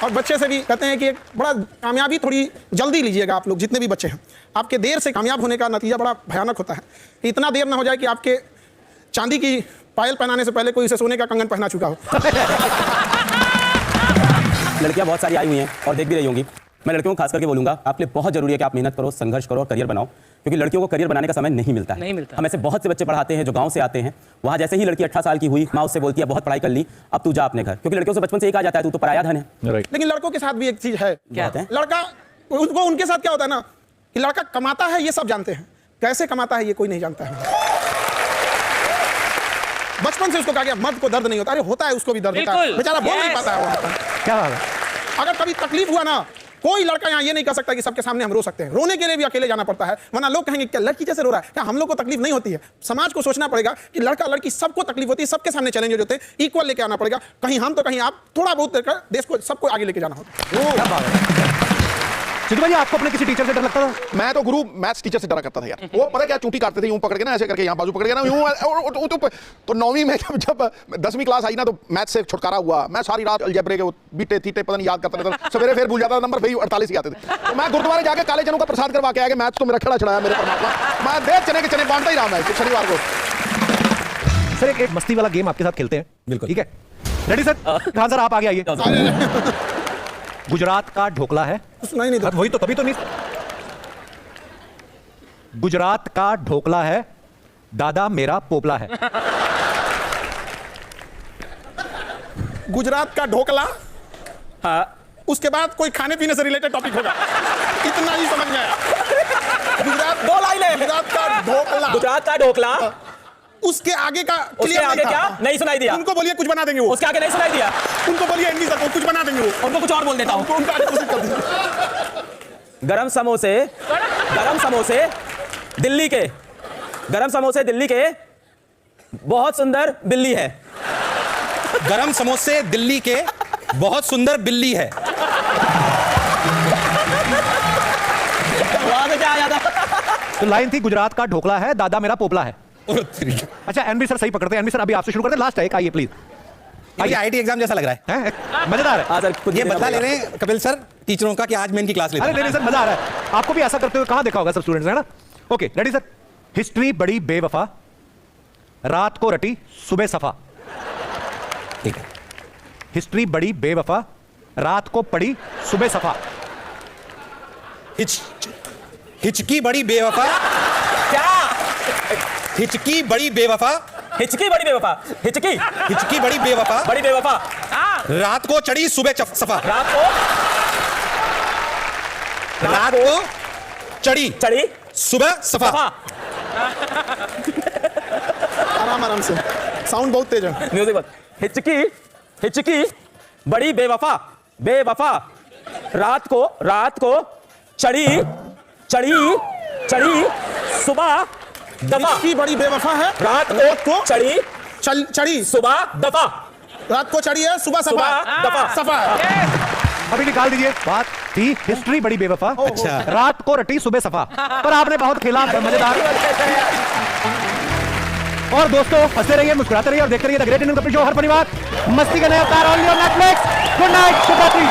और बच्चे से भी कहते हैं कि एक बड़ा कामयाबी थोड़ी जल्दी लीजिएगा आप लोग जितने भी बच्चे हैं, आपके देर से कामयाब होने का नतीजा बड़ा भयानक होता है। इतना देर ना हो जाए कि आपके चांदी की पायल पहनाने से पहले कोई इसे सोने का कंगन पहना चुका हो। लड़कियां बहुत सारी आई हुई हैं और देख भी रही होंगी। मैं लड़कियों को खास करके बोलूंगा, आपके लिए बहुत जरूरी है कि आप मेहनत करो, संघर्ष करो और करियर बनाओ, क्योंकि लड़कियों को करियर बनाने का समय नहीं मिलता है। हम ऐसे बहुत से बच्चे पढ़ाते हैं जो गांव से आते हैं, वहां जैसे ही लड़की 18 साल की हुई, माँ उससे बोलती है बहुत पढ़ाई कर ली, अब तू जा अपने घर, क्योंकि लड़कियों से बचपन से एक आ जाता है तू तो पराया धन है। लेकिन लड़कों के साथ भी एक चीज है, क्या होता है? लड़का उसको उनके साथ क्या होता है ना कि लड़का कमाता है ये सब जानते हैं, कैसे कमाता है ये कोई नहीं जानता है। बचपन से उसको कहा गया मर्द को दर्द नहीं होता, अरे होता है, उसको भी दर्द होता है, बेचारा बोल नहीं पाता है। क्या बात है? अगर कभी तकलीफ हुआ ना, कोई लड़का यहाँ ये नहीं कर सकता कि सबके सामने हम रो सकते हैं, रोने के लिए भी अकेले जाना पड़ता है, वरना लोग कहेंगे क्या लड़की जैसे रो रहा है, क्या हम लोग को तकलीफ नहीं होती है। समाज को सोचना पड़ेगा कि लड़का लड़की सबको तकलीफ होती है, सबके सामने चैलेंज होते हैं, इक्वल लेके आना पड़ेगा, कहीं हम तो कहीं आप, थोड़ा बहुत देकर देश को सबको आगे लेके जाना होता है। सिद्धू भाई, आपको अपने किसी टीचर से डर लगता था? मैं तो गुरु मैथ्स टीचर से डरा करता था यार। वो पता क्या चूंटी काटते थे यूं पकड़ के ना, ऐसे करके यहाँ बाजू पकड़ के ना यूं। तो 9वीं में जब 10वीं क्लास आई ना, तो मैथ्स से छुटकारा हुआ। मैं सारी रात अलजेब्रे के बीटे थीटे पता नहीं याद करता रहता, सवेरे फिर भूल जाता था, नंबर फिर 48 ही आते थे। तो मैं गुरुद्वारे जाके काले चनों का प्रसाद करवा के आया कि मैथ्स तो मेरा खड़ा छड़ाया मेरे परमात्मा, मैं देर चने के चने बांटता ही रहा मैं शनिवार को। सर एक मस्ती वाला गेम आपके साथ खेलते हैं, बिल्कुल ठीक है? Ready sir? खान सर आप आगे आइए। गुजरात का ढोकला है, सुनाई नहीं वही तो, तभी तो नहीं। गुजरात का ढोकला है, दादा मेरा पोपला है। गुजरात का ढोकला, हाँ, उसके बाद कोई खाने पीने से रिलेटेड टॉपिक होगा, इतना ही समझ में आया। गुजरात, दो लाइन है। गुजरात का ढोकला, गुजरात का ढोकला, उसके आगे का उसके आगे क्या नहीं सुनाई दिया? उनको बोलिए कुछ बना देंगे वो। उसके आगे नहीं सुनाई दिया? उनको बोलिए एमडी सर को कुछ बना देंगे वो। उनको कुछ और बोल देता हूं। उनका आगे कोशिश कर दीजिए। गरम समोसे, गरम समोसे दिल्ली के, गरम समोसे दिल्ली के, बहुत सुंदर बिल्ली है। गरम समोसे दिल्ली के, बहुत सुंदर बिल्ली है। वहां से क्या आ जाता? तो लाइन थी गुजरात का ढोकला है, दादा मेरा पोपला है। अच्छा एनबी सर सही पकड़ते हैं। एनबी सर अभी आपसे शुरू करते हैं, लास्ट है एक, आइए प्लीज। ये आईटी एग्जाम जैसा लग रहा है, मजेदार है। ये बदला ले रहे हैं कपिल सर टीचरों का कि आज मैं इनकी क्लास लेता हूं। अरे नहीं सर, मजा आ रहा है। आपको भी ऐसा करते हुए कहां देखा होगा सब स्टूडेंट्स, है ना? Okay ready sir? हिस्ट्री बड़ी बेवफा, रात को रटी सुबह सफा। ठीक है। हिस्ट्री बड़ी बेवफा, रात को पड़ी सुबह सफा। हिचकी बड़ी बेवफा, क्या? हिचकी बड़ी बेवफा, हिचकी बड़ी बेवफा, हिचकी हिचकी बड़ी बेवफा, बड़ी बेवफा, रात को चढ़ी सुबह सफा। रात को चढ़ी चढ़ी सुबह सफा। आराम आराम से, साउंड बहुत तेज है। म्यूजिक बंद। हिचकी, हिचकी बड़ी बेवफा, बेवफा, रात को चढ़ी चढ़ी चढ़ी सुबह दफा। की बड़ी बेवफा है, रात को चढ़ी चढ़ी सुबह दफा। रात को चढ़ी है सुबह सफा, दफा सफा। अभी निकाल दीजिए। बात थी हिस्ट्री बड़ी बेवफा, अच्छा। रात को रटी सुबह सफा, पर आपने बहुत खेला, मजेदार। और दोस्तों हंसते रहिए, मुस्कुराते रहिए और देखते रहिए the great Indian Kapil show. हर परिवार मस्ती का नया अवतार, only on Netflix. Good night, शुभ रात्रि।